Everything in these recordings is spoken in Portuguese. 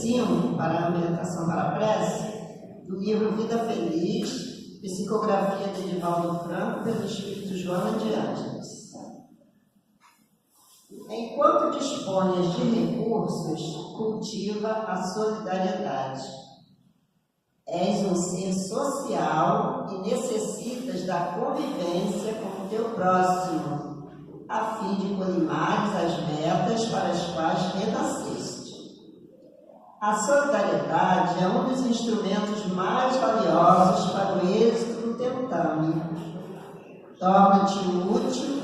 5, para a meditação para a prece, do livro Vida Feliz, psicografia de Divaldo Franco, pelo Espírito Joana de Ângeles. Enquanto disponhas de recursos, cultiva a solidariedade. És um ser social e necessitas da convivência com o teu próximo, a fim de colimares as metas para as quais renasceste. A solidariedade é um dos instrumentos mais valiosos para o êxito do tentame. Torna-te útil,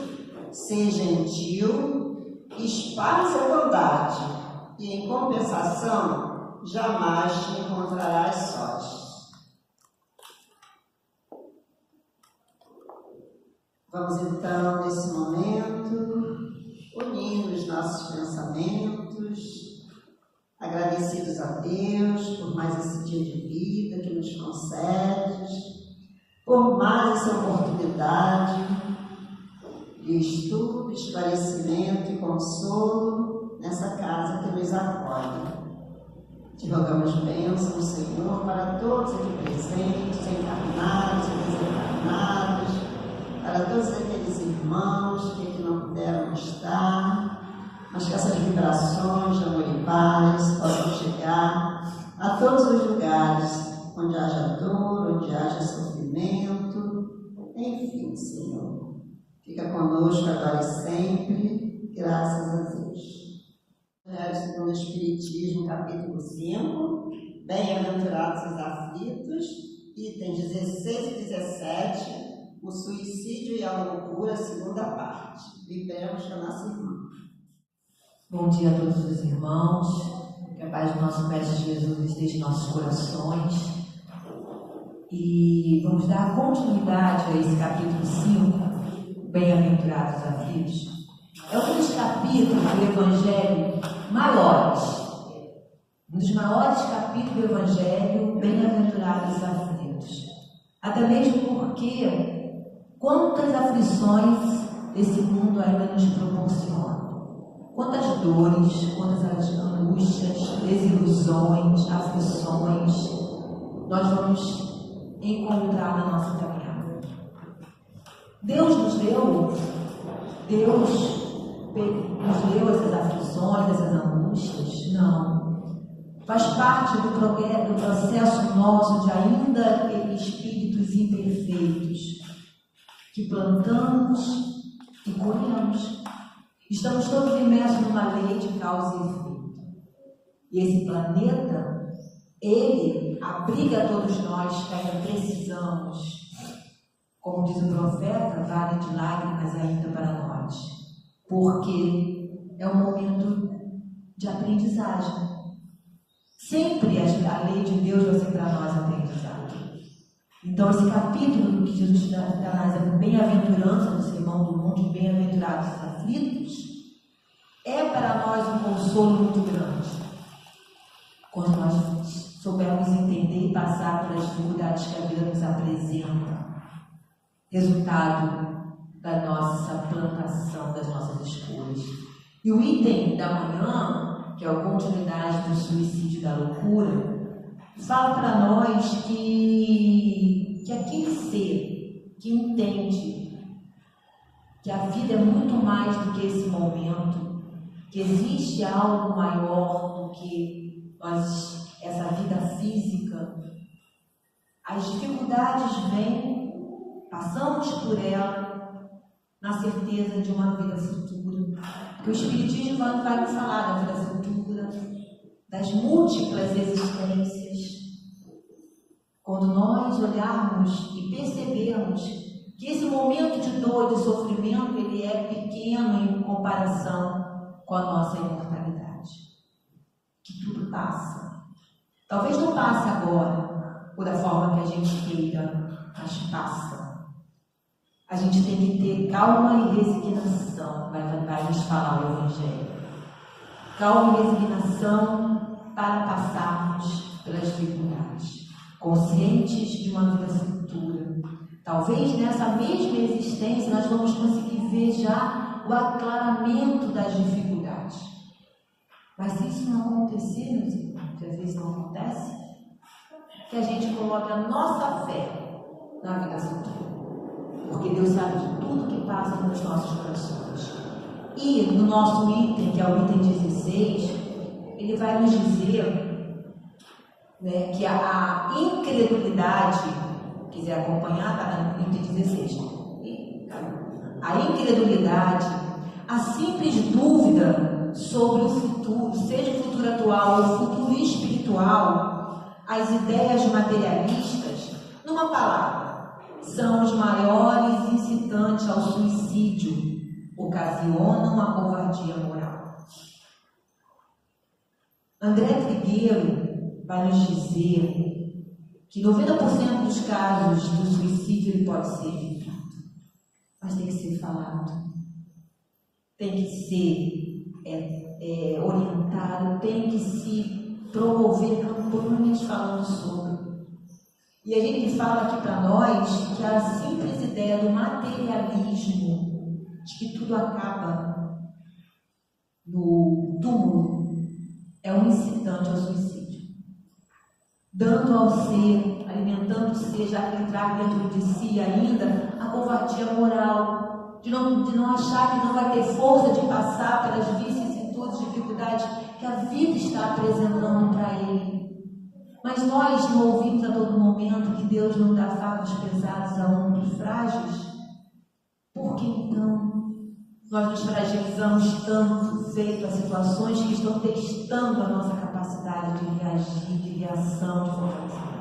ser gentil, esparce a bondade e, em compensação, jamais te encontrarás sós. Vamos então, nesse momento, unir os nossos pensamentos, agradecidos a Deus por mais esse dia de vida que nos concedes, por mais essa oportunidade de estudo, esclarecimento e consolo nessa casa que nos acolhe. Te rogamos bênção, Senhor, para todos aqui presentes, encarnados e desencarnados, para todos aqueles irmãos que aqui não puderam estar, mas que essas vibrações de amor e paz possam chegar a todos os lugares onde haja dor, onde haja sofrimento, enfim, Senhor. Fica conosco agora e sempre, graças a Deus. Evangelho segundo o Espiritismo, capítulo 5, Bem-aventurados os aflitos, itens 16 e 17, o suicídio e a loucura, segunda parte. Vibremos com a nossa irmã. Bom dia a todos os irmãos, que a paz do nosso Mestre Jesus esteja em nossos corações. E vamos dar continuidade a esse capítulo 5, Bem-aventurados os aflitos. É um dos capítulos do Evangelho maiores, um dos maiores capítulos do Evangelho, Bem-aventurados os aflitos. Até mesmo porque quantas aflições esse mundo ainda nos proporciona. Quantas dores, quantas angústias, desilusões, aflições nós vamos encontrar na nossa caminhada. Deus nos deu essas aflições, essas angústias? Não. Faz parte do processo nosso de ainda espíritos imperfeitos, que plantamos e colhemos. Estamos todos imersos numa lei de causa e efeito. E esse planeta, ele abriga todos nós que ainda precisamos, como diz o profeta, vale de lágrimas ainda para nós. Porque é um momento de aprendizagem. Sempre a lei de Deus vai ser para nós aprendizagem. Então, esse capítulo que Jesus traz a bem-aventurança do sermão do monte, bem-aventurados os aflitos, é para nós um consolo muito grande. Quando nós soubermos entender e passar pelas dificuldades que a vida nos apresenta, resultado da nossa plantação, das nossas escolhas. E o item da manhã, que é a continuidade do suicídio e da loucura, fala para nós que aquele ser que entende que a vida é muito mais do que esse momento, que existe algo maior do que essa vida física, as dificuldades vêm, passamos por ela, na certeza de uma vida futura. Porque o Espiritismo vai nos falar da vida futura, das múltiplas existências. Quando nós olharmos e percebermos que esse momento de dor e de sofrimento, ele é pequeno em comparação com a nossa imortalidade. Que tudo passa. Talvez não passe agora, ou da forma que a gente queira, mas passa. A gente tem que ter calma e resignação, vai nos falar o Evangelho. Calma e resignação para passarmos pelas dificuldades, conscientes de uma vida futura. Talvez nessa mesma existência nós vamos conseguir ver já o aclaramento das dificuldades. Mas se isso não acontecer, meus irmãos, que a gente coloque a nossa fé na vida futura. Porque Deus sabe de tudo que passa nos nossos corações. E no nosso item, que é o item 16, ele vai nos dizer, né, que a incredulidade, quiser acompanhar, está no item 16. A incredulidade, a simples dúvida sobre o futuro, seja o futuro atual ou o futuro espiritual, as ideias materialistas, numa palavra, são os maiores incitantes ao suicídio, ocasionam a covardia moral. André Trigueiro vai nos dizer que 90% dos casos do suicídio ele pode ser evitado, mas tem que ser falado, tem que ser orientado, tem que se promover campanhas falando sobre. E a gente fala aqui para nós que a simples ideia do materialismo, de que tudo acaba no túmulo, é um incitante ao suicídio. Dando ao ser, alimentando o ser, já que ele traz dentro de si ainda a covardia moral, de não achar que não vai ter força de passar pelas vicissitudes, dificuldades que a vida está apresentando para ele. Mas nós não ouvimos a todo momento que Deus não dá fardos pesados a ombros frágeis? Por que então nós nos fragilizamos tanto feito a situações que estão testando a nossa capacidade de reagir, de reação, de fortalecimento?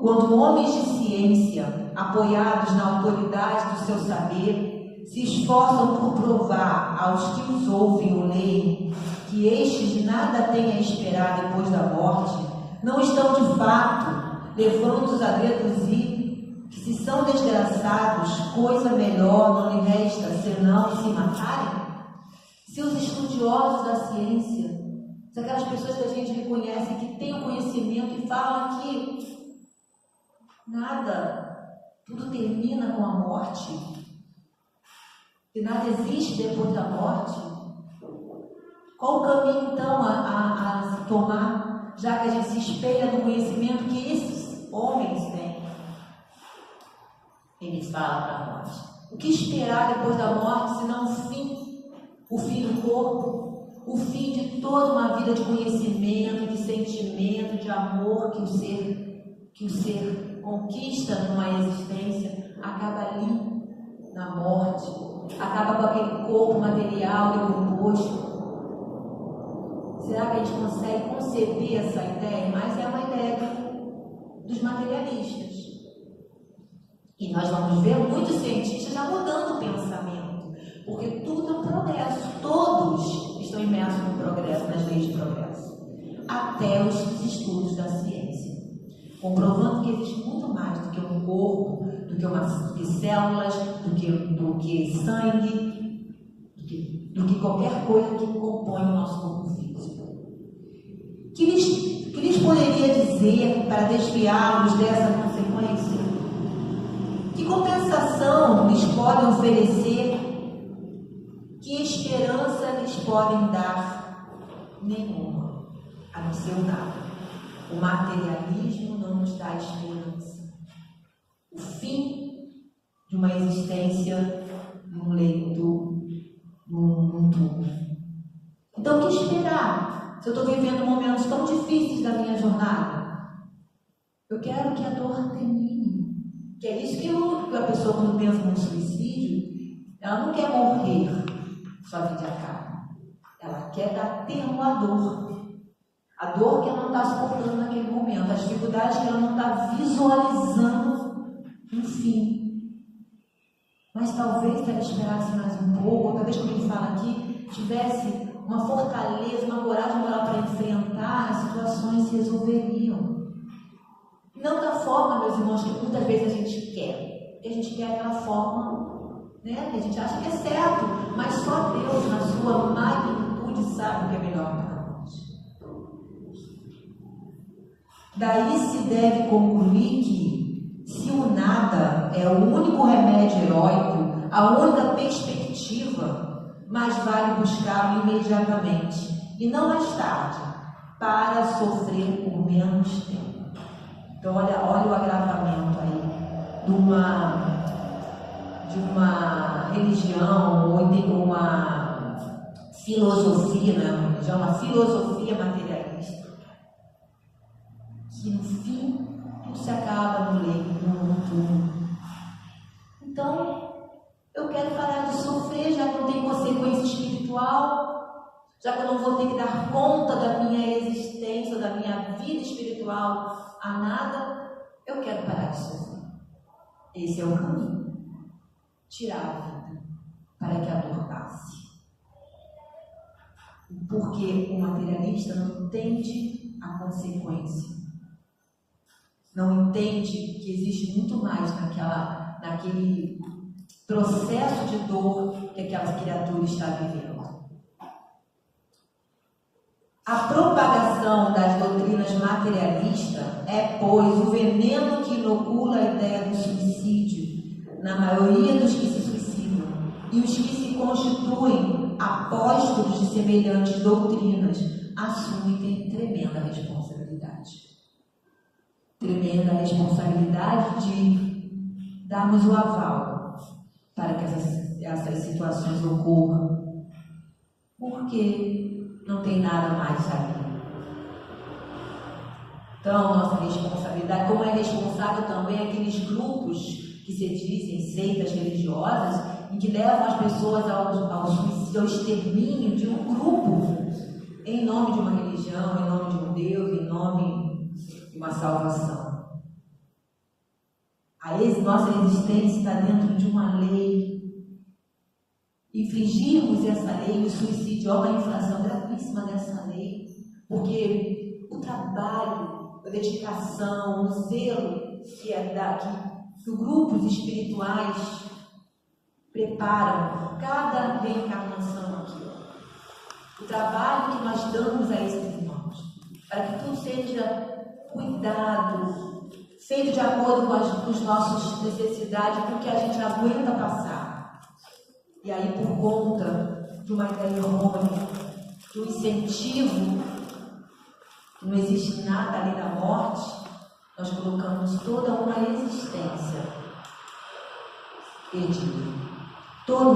Quando homens de ciência, apoiados na autoridade do seu saber, se esforçam por provar aos que os ouvem ou leem que estes nada têm a esperar depois da morte, não estão de fato levando-os a deduzir que, se são desgraçados, coisa melhor não lhe resta senão se matarem? Se os estudiosos da ciência, se aquelas pessoas que a gente reconhece, que têm o conhecimento e falam que nada, tudo termina com a morte, que nada existe depois da morte, qual o caminho então a se tomar, já que a gente se espelha no conhecimento que esses homens têm? Ele fala para nós: o que esperar depois da morte, senão o fim do corpo, o fim de toda uma vida de conhecimento, de sentimento, de amor que o ser conquista numa existência, acaba ali na morte, acaba com aquele corpo material decomposto. Será que a gente consegue conceber essa ideia? Mas é uma ideia dos materialistas. E nós vamos ver muitos cientistas já mudando o pensamento, porque tudo é progresso, todos estão imersos no progresso, nas leis de progresso, até os estudos da ciência, comprovando que existe muito mais do que um corpo, do que células, do que sangue, do que qualquer coisa que compõe o nosso corpo físico. O que lhes poderia dizer para desviá-los dessa consequência? Que compensação lhes podem oferecer? Que esperança lhes podem dar? Nenhuma, a não ser o nada. O materialismo não nos dá esperança. O fim de uma existência num leito, num túmulo. Então, o que esperar? Se eu estou vivendo momentos tão difíceis da minha jornada, eu quero que a dor termine. Que é isso que a pessoa, quando pensa no suicídio, ela não quer morrer, sua vida acaba. Ela quer dar termo à dor. A dor que ela não está suportando naquele momento, as dificuldades que ela não está visualizando no fim. Mas talvez, se ela esperasse mais um pouco, ou talvez, como ele fala aqui, tivesse uma fortaleza, uma coragem moral para enfrentar, as situações se resolveriam. Não da forma, meus irmãos, que muitas vezes a gente quer. Porque a gente quer aquela forma, né, que a gente acha que é certo, mas só Deus, na sua magnitude, sabe o que é melhor para nós. Daí se deve concluir que, se o nada é o único remédio heróico, a única perspectiva, mais vale buscá-lo imediatamente, e não mais tarde, para sofrer por menos tempo. Então, olha o agravamento aí de uma religião ou de uma filosofia, não é uma religião, uma filosofia materialista, que no fim tudo se acaba no túmulo. Então, eu quero parar de sofrer, já que não tem consequência espiritual, já que eu não vou ter que dar conta da minha existência, da minha vida espiritual a nada, eu quero parar de sofrer. Esse é o caminho. Tirar a vida para que a dor passe. Porque o materialista não entende a consequência. Não entende que existe muito mais naquele processo de dor que aquela criatura está vivendo. A propagação das doutrinas materialistas é, pois, o veneno que inocula a ideia do suicídio na maioria dos que se suicidam, e os que se constituem apóstolos de semelhantes doutrinas assumem tremenda responsabilidade. Tremenda responsabilidade de darmos o aval para que essas situações ocorram, porque não tem nada mais ali. Então, nossa responsabilidade, como é responsável também aqueles grupos que se dizem seitas religiosas e que levam as pessoas ao suicídio, ao extermínio de um grupo, em nome de uma religião, em nome de um Deus, em nome de uma salvação. Nossa existência está dentro de uma lei. Infligirmos essa lei, o suicídio é uma infração gravíssima dessa lei, porque o trabalho, a dedicação, o zelo que grupos espirituais preparam cada reencarnação aqui, o trabalho que nós damos a esses irmãos, para que tudo seja cuidado, feito de acordo com as nossas necessidades, com o que a gente aguenta passar. E aí, por conta de uma ideia errônea, de um incentivo, que não existe nada além da morte, nós colocamos toda uma existência perdida. Toda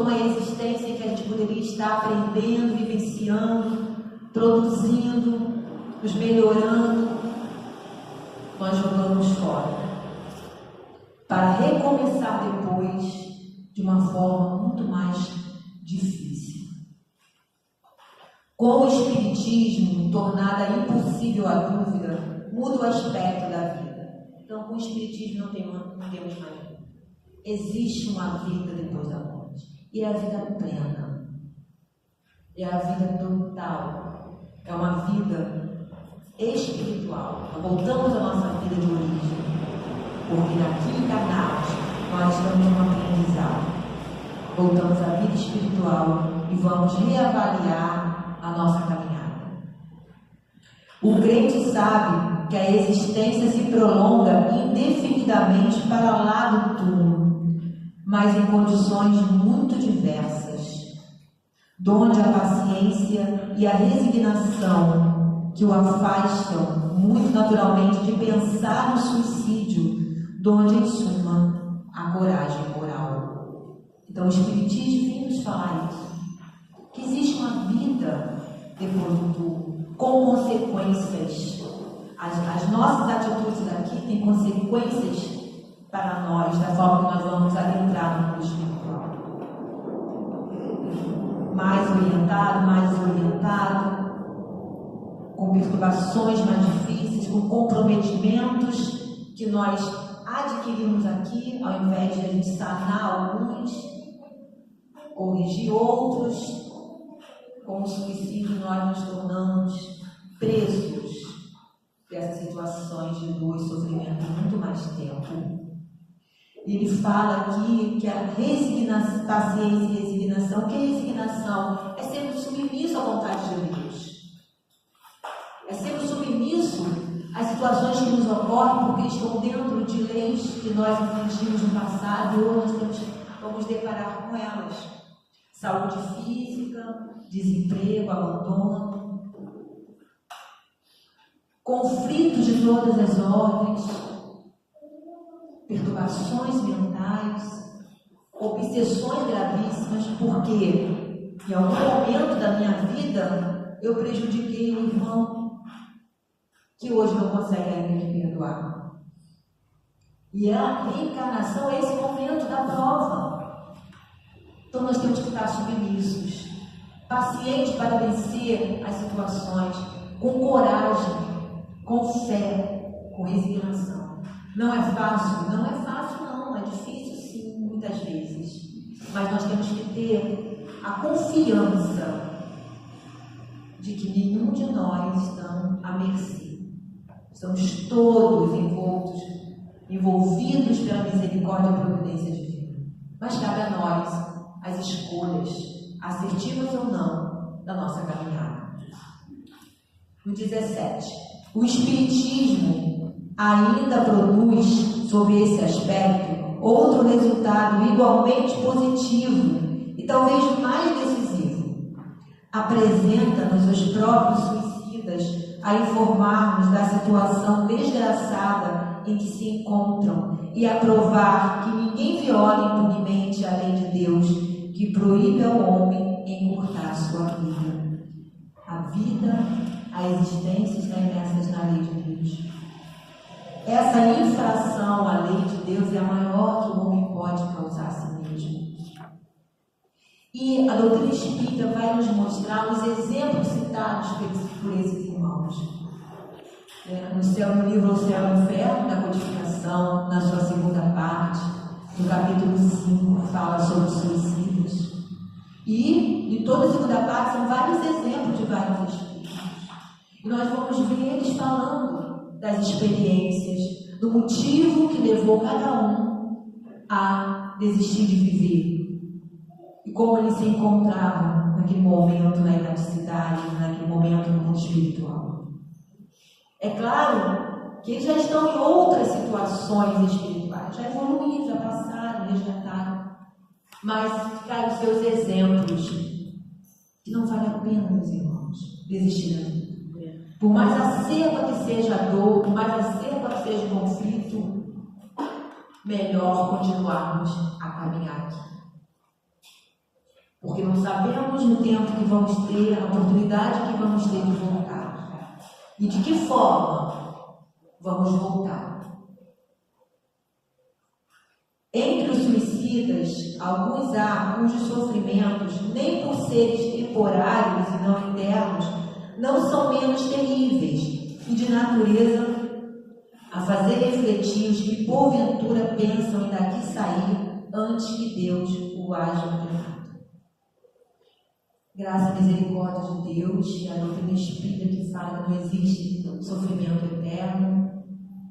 uma existência em que a gente poderia estar aprendendo, vivenciando, produzindo, nos melhorando, nós jogamos fora, para recomeçar depois de uma forma muito mais difícil. Com o Espiritismo tornada impossível a dúvida, muda o aspecto da vida. Então, com o Espiritismo não temos mais dúvida. Existe uma vida depois da morte. E é a vida plena. É a vida total. É uma vida espiritual. Nós voltamos à nossa vida de origem. Porque aqui encarnados, nós estamos em um aprendizado. Voltamos à vida espiritual e vamos reavaliar a nossa caminhada. O crente sabe que a existência se prolonga indefinidamente para lá do túmulo, mas em condições muito diversas, donde a paciência e a resignação que o afastam muito naturalmente de pensar no suicídio, donde em suma a coragem moral. Então o Espiritismo vem nos falar isso, que existe uma vida depois do túmulo, com consequências. As nossas atitudes aqui têm consequências para nós, da forma que nós vamos adentrar no mundo espiritual. Mais orientado, com perturbações mais difíceis, com comprometimentos que nós adquirimos aqui, ao invés de a gente sanar alguns, corrigir outros. Com o suicídio nós nos tornamos presos dessas situações de dor e sofrimento muito mais tempo. Ele fala aqui que a resignação, paciência e resignação, que a resignação é sempre submisso à vontade de Deus. É sempre submisso às situações que nos ocorrem, porque estão dentro de leis que nós infringimos no passado e hoje nós vamos deparar com elas. Saúde física, desemprego, abandono, conflitos de todas as ordens, perturbações mentais, obsessões gravíssimas, porque em algum momento da minha vida eu prejudiquei um irmão que hoje não consegue ainda me perdoar. E a reencarnação é esse momento da prova. Então nós temos que estar submissos, pacientes para vencer as situações, com coragem, com fé, com resignação. Não é fácil, não, é difícil sim, muitas vezes. Mas nós temos que ter a confiança de que nenhum de nós está à mercê. Estamos todos envolvidos pela misericórdia e providência divina. Mas cabe a nós as escolhas, assertivas ou não, da nossa caminhada. No 17, o Espiritismo ainda produz, sob esse aspecto, outro resultado igualmente positivo e talvez mais decisivo. Apresenta-nos os próprios suicidas a informar-nos da situação desgraçada em que se encontram e a provar que ninguém viola impunemente a lei de Deus, que proíbe ao homem encurtar sua vida. A vida, a existência estão imersas na lei de Deus. Essa infração à lei de Deus é a maior que o homem pode causar a si mesmo. E a doutrina espírita vai nos mostrar os exemplos citados por esses irmãos. No livro O Céu e o Inferno, da codificação, na sua segunda parte, no capítulo 5, fala sobre os suicidas. E em toda a segunda parte são vários exemplos de vários espíritos. E nós vamos ver eles falando das experiências, do motivo que levou cada um a desistir de viver. E como eles se encontravam naquele momento na erraticidade, naquele momento no mundo espiritual. É claro que eles já estão em outras situações espirituais, já evoluíram, já passaram, resgataram. Mas ficaram seus exemplos, que não vale a pena, meus irmãos, desistir da vida. Por mais acerba que seja a dor, por mais acerba que seja o conflito, melhor continuarmos a caminhar aqui. Porque não sabemos no tempo que vamos ter, a oportunidade que vamos ter de voltar. E de que forma vamos voltar? Entre os suicidas, alguns há cujos sofrimentos, nem por seres temporários e não eternos, não são menos terríveis e de natureza a fazer refletir os que porventura pensam em daqui sair antes que Deus o haja ordenado. Graça e misericórdia de Deus e a doutrina espírita que fala que não existe sofrimento eterno,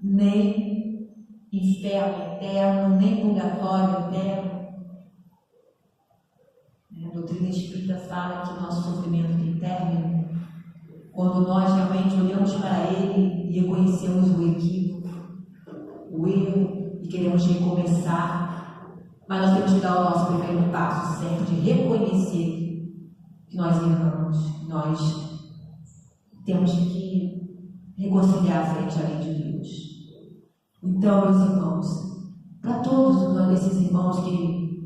nem inferno eterno, nem purgatório eterno. A doutrina espírita fala que o nosso sofrimento tem término quando nós realmente olhamos para ele e reconhecemos o equívoco, o erro e queremos recomeçar. Mas nós temos que dar o nosso primeiro passo sempre de reconhecer que nós erramos, nós temos que reconciliar frente à lei de Deus. Então, meus irmãos, para todos esses irmãos que,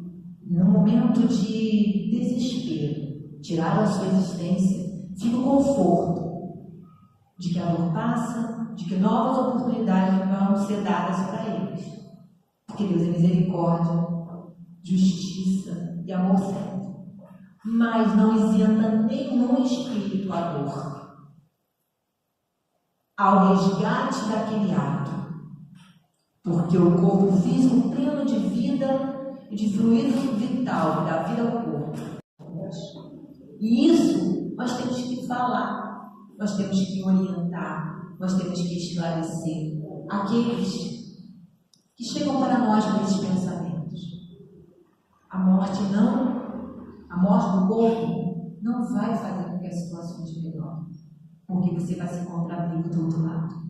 no momento de desespero, tiraram a sua existência, fica o conforto de que a dor passa, de que novas oportunidades vão ser dadas para eles. Porque Deus é misericórdia, justiça e amor certo. Mas não isenta nenhum espírito a dor. Ao resgate daquele ato. Porque o corpo físico pleno de vida e de fluido vital, da vida ao corpo. E isso nós temos que falar, nós temos que orientar, nós temos que esclarecer aqueles que chegam para nós com esses pensamentos. A morte do corpo não vai fazer com que a situação te melhore, porque você vai se encontrar vivo do outro lado.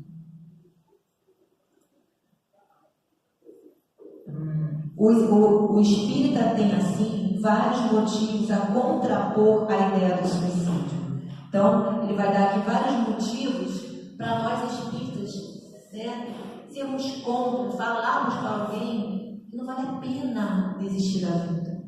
O espírita tem assim vários motivos a contrapor a ideia do suicídio. Então, ele vai dar aqui vários motivos para nós espíritas, né, sermos contra, falarmos para alguém que não vale a pena desistir da vida.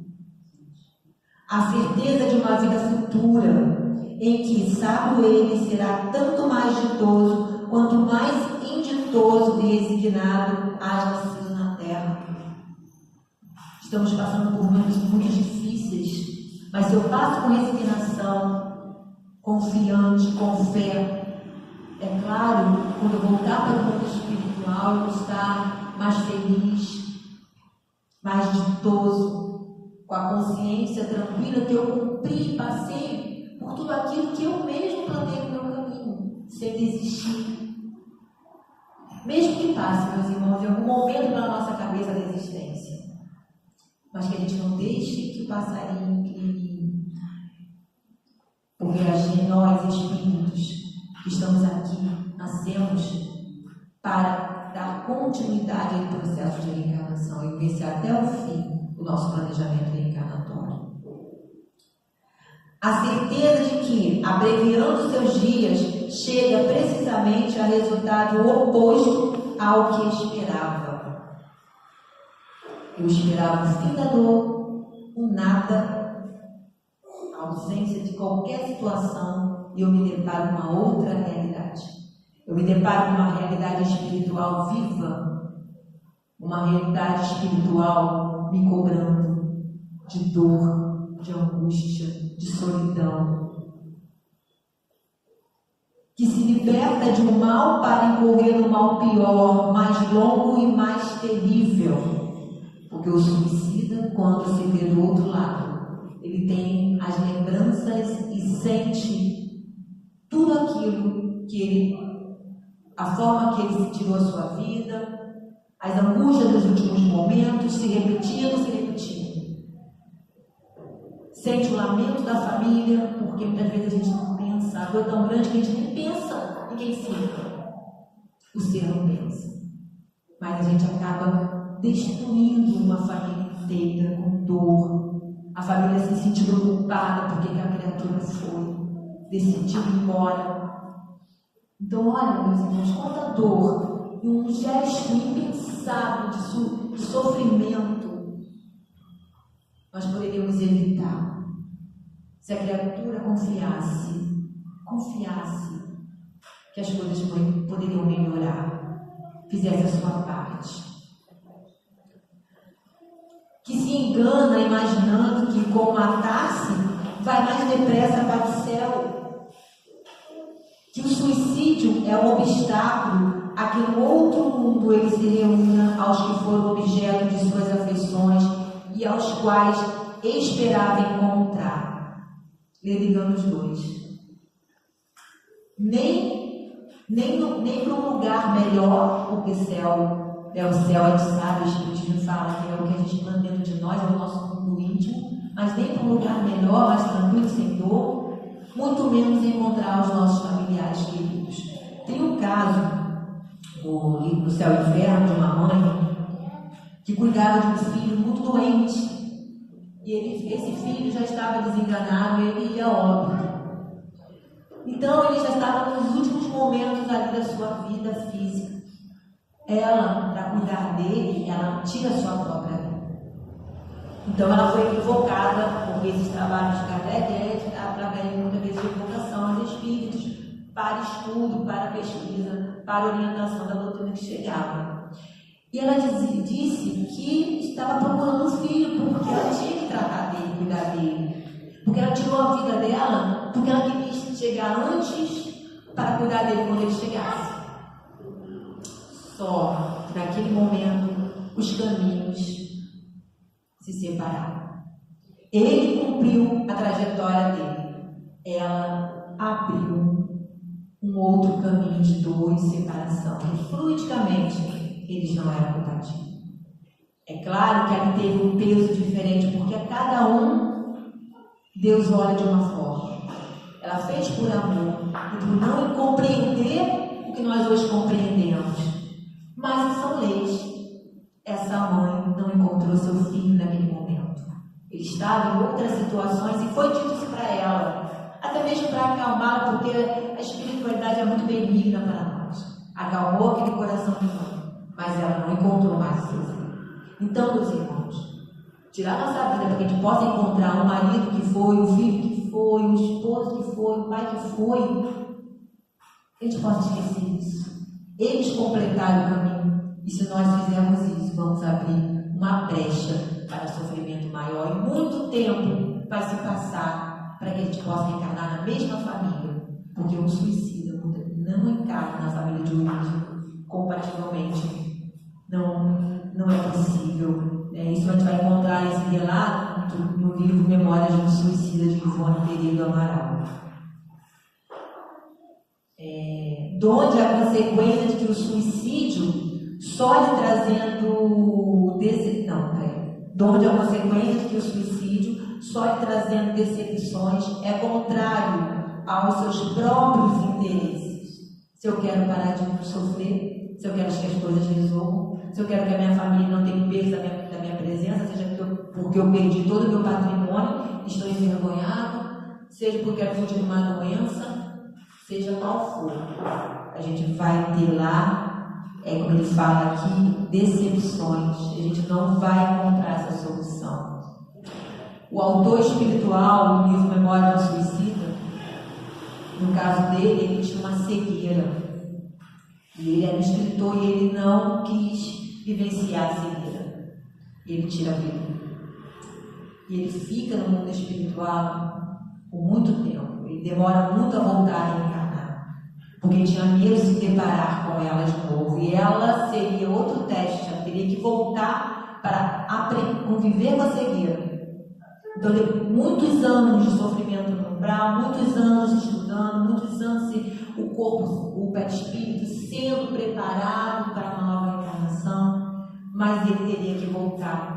A certeza de uma vida futura, em que, sábio ele, será tanto mais ditoso, quanto mais inditoso e resignado haja nascido na terra. Estamos passando por momentos muito difíceis, mas se eu passo com resignação, confiante, com fé, é claro, quando eu voltar para o mundo espiritual, eu vou estar mais feliz, mais ditoso, com a consciência tranquila que eu cumpri e passei por tudo aquilo que eu mesmo plantei no meu caminho, sem desistir. Mesmo que passe, meus irmãos, em algum momento pela nossa cabeça da existência, mas que a gente não deixe que o passarinho crie. Porque nós, espíritos, que estamos aqui, nascemos para dar continuidade ao processo de reencarnação e vencer até o fim o nosso planejamento reencarnatório. A certeza de que, abreviando seus dias, chega precisamente a resultado oposto ao que esperava. Eu esperava o fim da dor, o nada, a ausência de qualquer situação, e eu me deparo com uma outra realidade. Eu me deparo com uma realidade espiritual viva, uma realidade espiritual me cobrando de dor, de angústia, de solidão, que se liberta de um mal para incorrer no mal pior, mais longo e mais terrível, porque o suicida, quando se vê do outro lado, ele tem as lembranças e sente tudo aquilo que ele, a forma que ele se tirou a sua vida, as angústias dos últimos momentos se repetindo. Sente o lamento da família, porque muitas vezes a gente não pensa, a dor é tão grande que a gente nem pensa em quem fica. O ser não pensa. Mas a gente acaba destruindo uma família inteira com dor. A família se sentindo culpada porque a criatura foi, decidiu ir embora. Então, olha, meus irmãos, quanta dor e um gesto impensável de sofrimento nós poderíamos evitar se a criatura confiasse que as coisas poderiam melhorar, fizesse a sua parte. Que se engana imaginando que com matar-se vai mais depressa para o céu. Que o suicídio é um obstáculo a que no outro mundo ele se reúna aos que foram objeto de suas afeições e aos quais esperava encontrar. Ligando os dois. Nem para um lugar melhor, porque o céu, a gente sabe, o Espiritismo fala que é o que a gente manda dentro de nós, é o nosso mundo íntimo, mas nem para um lugar melhor, mais tranquilo, sem dor, muito menos encontrar os nossos familiares queridos. Tem um caso, o livro Céu e Inferno, de uma mãe que cuidava de um filho muito doente. E esse filho já estava desenganado, ele ia a óbito. Então ele já estava nos últimos momentos ali da sua vida física. Ela, para cuidar dele, ela tira a sua própria vida. Então ela foi equivocada, porque esses trabalhos de Kardec é através muitas vezes de evocação aos espíritos, para estudo, para pesquisa, para orientação da doutrina que chegava. E ela disse que estava procurando um filho, porque ela tinha que tratar dele, cuidar dele. Porque ela tirou a vida dela, porque ela queria chegar antes para cuidar dele quando ele chegasse. Só que naquele momento os caminhos se separaram. Ele cumpriu a trajetória dele. Ela abriu um outro caminho de dor e separação. E fluidicamente eles não eram compatíveis. É claro que ali teve um peso diferente, porque a cada um Deus olha de uma forma. Ela fez por amor e por não compreender o que nós hoje compreendemos. Mas são leis. Essa mãe não encontrou seu filho naquele momento. Ele estava em outras situações e foi dito isso para ela, até mesmo para acalmá-la, porque a espiritualidade é muito benigna para nós. Acalmou aquele coração de mãe, mas ela não encontrou mais o seu filho. Então, meus irmãos, tirar nossa vida para que a gente possa encontrar um marido que foi, um filho que foi, um esposo que foi, um pai que foi, a gente pode esquecer isso. Eles completaram o caminho, e se nós fizermos isso, vamos abrir uma brecha para sofrimento maior, e muito tempo vai se passar para que a gente possa encarnar na mesma família, porque um suicida não encarna na família de origem compativelmente, não é possível. Isso a gente vai encontrar esse relato no livro Memórias de um Suicida, de Ivone Pereira do Amaral. Donde a consequência de que o suicídio só lhe trazendo donde a consequência de que o suicídio só lhe trazendo decepções é contrário aos seus próprios interesses. Se eu quero parar de sofrer, se eu quero que as coisas resolvam, se eu quero que a minha família não tenha peso da minha presença, seja porque eu perdi todo o meu patrimônio, estou envergonhado, seja porque eu fui de uma doença, seja qual for, a gente vai ter lá, como ele fala aqui, decepções. A gente não vai encontrar essa solução. O autor espiritual do livro Memória do Suicida, no caso dele, ele tinha uma cegueira. E ele era um escritor e ele não quis vivenciar a cegueira. E ele tira a vida. E ele fica no mundo espiritual por muito tempo. Ele demora muito a voltar a reencarnar, porque tinha medo de se deparar com ela de novo. E ela seria outro teste, ela teria que voltar para conviver com a cegueira. Então, muitos anos de sofrimento no umbral, muitos anos estudando, muitos anos o corpo, o perispírito sendo preparado para uma nova encarnação, mas ele teria que voltar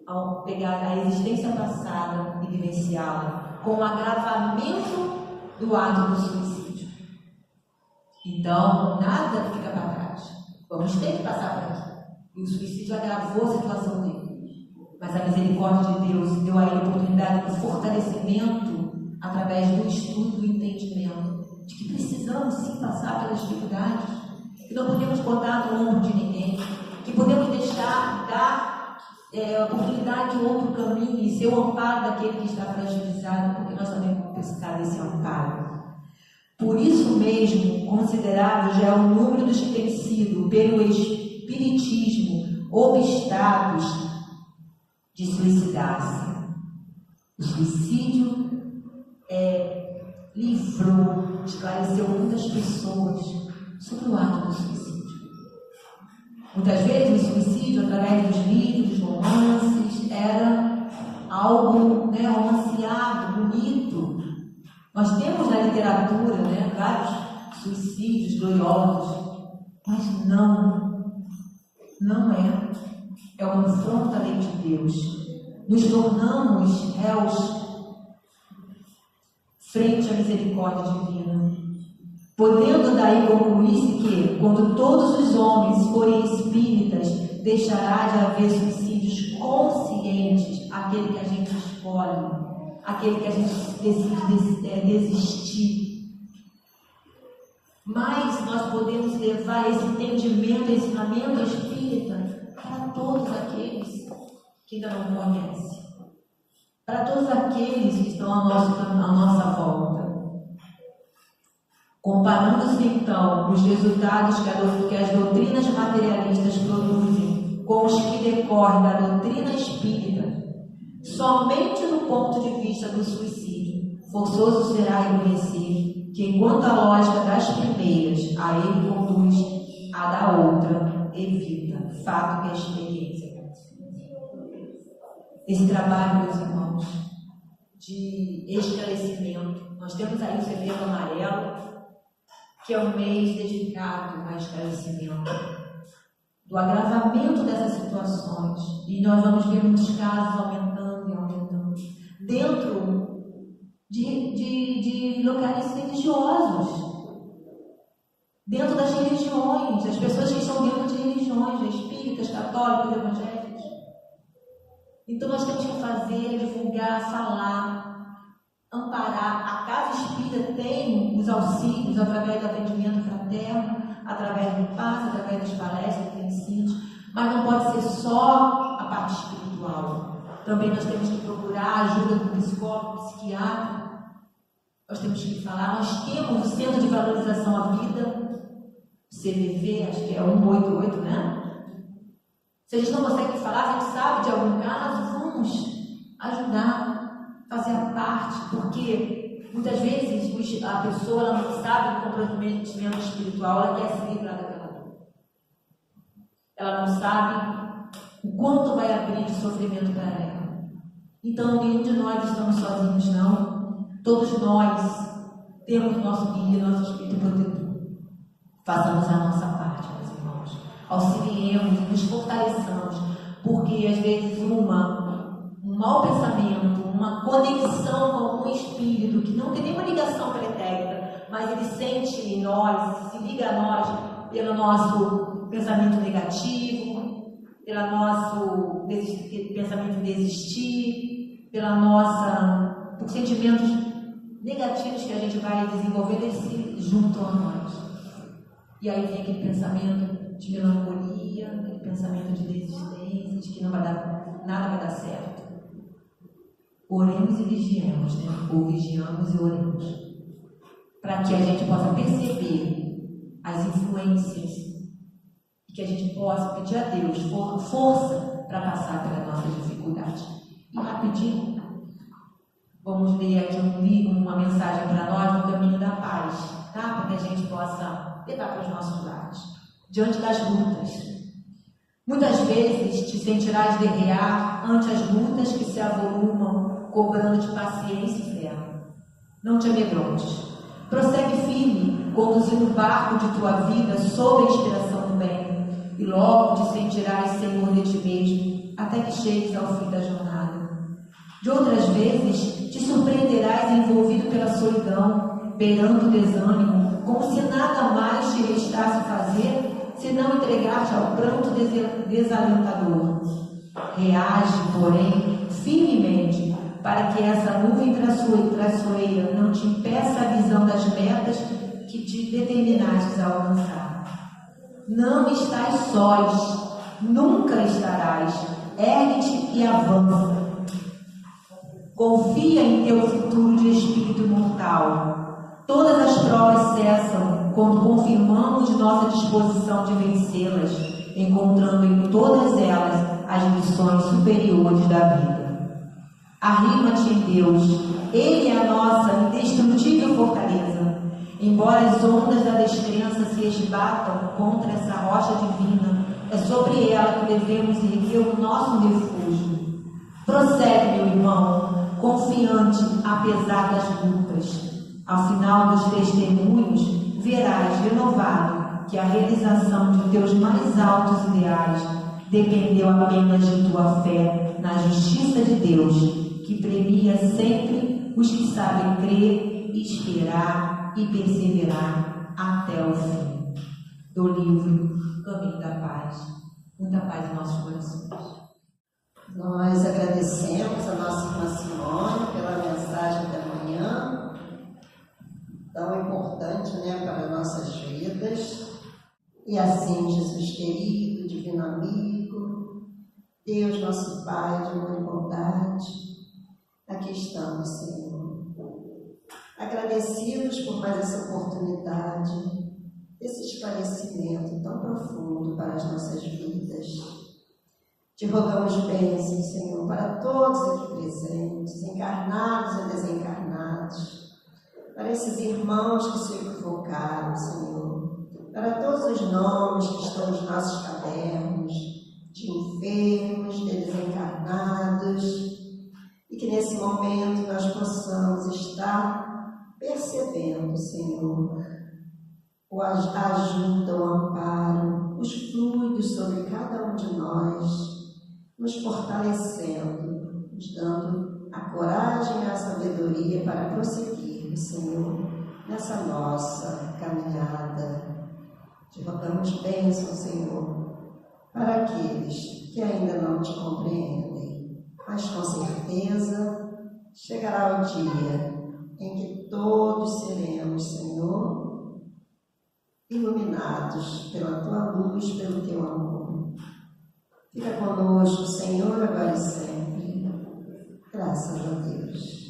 a pegar a existência passada e vivenciá-la com o agravamento do ato do suicídio. Então, nada fica para trás. Vamos ter que passar por aqui. E o suicídio agravou a situação dele. Mas a misericórdia de Deus deu a ele a oportunidade do fortalecimento através do estudo, do entendimento de que precisamos sim passar pelas dificuldades, que não podemos botar no ombro de ninguém, que podemos dar oportunidade de outro caminho e ser o amparo daquele que está fragilizado, porque nós também vamos precisar desse amparo. Por isso mesmo, considerável já é o número dos que têm sido, pelo espiritismo, obstáculos de suicidar-se. O suicídio livrou, esclareceu muitas pessoas sobre o ato do suicídio. Muitas vezes o suicídio, através dos livros, dos romances, era algo romanceado, bonito. Nós temos na literatura vários suicídios gloriosos, mas não é. É o confronto à lei de Deus. Nos tornamos réus frente à misericórdia divina. Podendo daí concluir-se que, quando todos os homens forem espíritas, deixará de haver suicídios conscientes, aquele que a gente escolhe, aquele que a gente decide desistir. Mas nós podemos levar esse entendimento, esse ensinamento espírita para todos aqueles que ainda não conhecem, para todos aqueles que estão à nossa volta. Comparando-se então os resultados que as doutrinas materialistas produzem com os que decorrem da doutrina espírita, somente do ponto de vista do suicídio, forçoso será reconhecer que, enquanto a lógica das primeiras a ele conduz, a da outra evita, fato que é a experiência. Esse trabalho, meus irmãos, de esclarecimento, nós temos aí o Setembro Amarelo, que é um mês dedicado a esclarecimento do agravamento dessas situações, e nós vamos ver muitos casos aumentando e aumentando dentro de locais religiosos, dentro das religiões, as pessoas que estão dentro de religiões, espíritas, católicos, evangélicos. Então nós temos que fazer, divulgar, falar, amparar. A Casa Espírita tem os auxílios através do atendimento fraterno, através do passe, através das palestras, dos ensinos, mas não pode ser só a parte espiritual. Também nós temos que procurar a ajuda do psicólogo, do psiquiatra. Nós temos que falar. Nós temos o Centro de Valorização à Vida, CVV, acho que é 188, né? Se a gente não consegue falar, a gente sabe de algum caso, vamos ajudar, fazer a parte, porque muitas vezes a pessoa ela não sabe do comprometimento espiritual, ela quer se livrar daquela dor. Ela não sabe o quanto vai abrir de sofrimento para ela. Então, nenhum de nós estamos sozinhos, não. Todos nós temos nosso guia, nosso espírito protetor. Façamos a nossa parte, meus irmãos. Auxiliemos, nos fortaleçamos, porque às vezes um mau pensamento, uma conexão com algum espírito que não tem nenhuma ligação pretérita, mas ele sente em nós, se liga a nós pelo nosso pensamento negativo, pelo nosso pensamento em desistir, por sentimentos negativos que a gente vai desenvolvendo, eles se juntam a nós. E aí vem aquele pensamento de melancolia, aquele pensamento de desistência, de que nada vai dar certo. Oremos e vigiemos, né? Ou vigiamos e oremos, para que a gente possa perceber as influências e que a gente possa pedir a Deus força para passar pela nossa dificuldade. E rapidinho, vamos ler aqui uma mensagem para nós no caminho da paz, tá? Para que a gente possa levar para os nossos lares, diante das lutas. Muitas vezes te sentirás derrear ante as lutas que se avolumam, cobrando de paciência e fé. Não te amedrontes. Prossegue firme, conduzindo o barco de tua vida sob a inspiração do bem, e logo te sentirás senhor de ti mesmo, até que chegues ao fim da jornada. De outras vezes, te surpreenderás envolvido pela solidão, beirando o desânimo, como se nada mais te restasse fazer, se não entregar-te ao pranto desalentador. Reage, porém, firmemente, para que essa nuvem traiçoeira não te impeça a visão das metas que te determinastes a alcançar. Não estás sós, nunca estarás. Ergue-te e avança. Confia em teu futuro de espírito imortal. Todas as provas cessam quando confirmamos nossa disposição de vencê-las, encontrando em todas elas as lições superiores da vida. Arrima-te em Deus, Ele é a nossa indestrutível fortaleza. Embora as ondas da descrença se esbatam contra essa rocha divina, é sobre ela que devemos erguer o nosso refúgio. Prossegue, meu irmão, confiante apesar das lutas. Ao final dos testemunhos, verás renovado que a realização de teus mais altos ideais dependeu apenas de tua fé na justiça de Deus, que premia sempre os que sabem crer, esperar e perseverar até o fim. Do livro Caminho da Paz. Muita paz em nossos corações. Nós agradecemos a nossa irmã Simone pela mensagem da manhã, tão importante, né, para nossas vidas. E assim, Jesus querido, divino amigo, Deus nosso Pai de amor e bondade, aqui estamos, Senhor, agradecidos por mais essa oportunidade, esse esclarecimento tão profundo para as nossas vidas. Te rogamos bênção, Senhor, para todos aqui presentes, encarnados e desencarnados, para esses irmãos que se equivocaram, Senhor, para todos os nomes que estão nos nossos cadernos, de enfermos, de desencarnados, e que nesse momento nós possamos estar percebendo, Senhor, a ajuda, o amparo, os fluidos sobre cada um de nós, nos fortalecendo, nos dando a coragem e a sabedoria para prosseguir, Senhor, nessa nossa caminhada. Te rogamos bênção, Senhor, para aqueles que ainda não te compreendem. mas com certeza chegará o dia em que todos seremos, Senhor, iluminados pela Tua luz, pelo Teu amor. Fica conosco, Senhor, agora e sempre. Graças a Deus.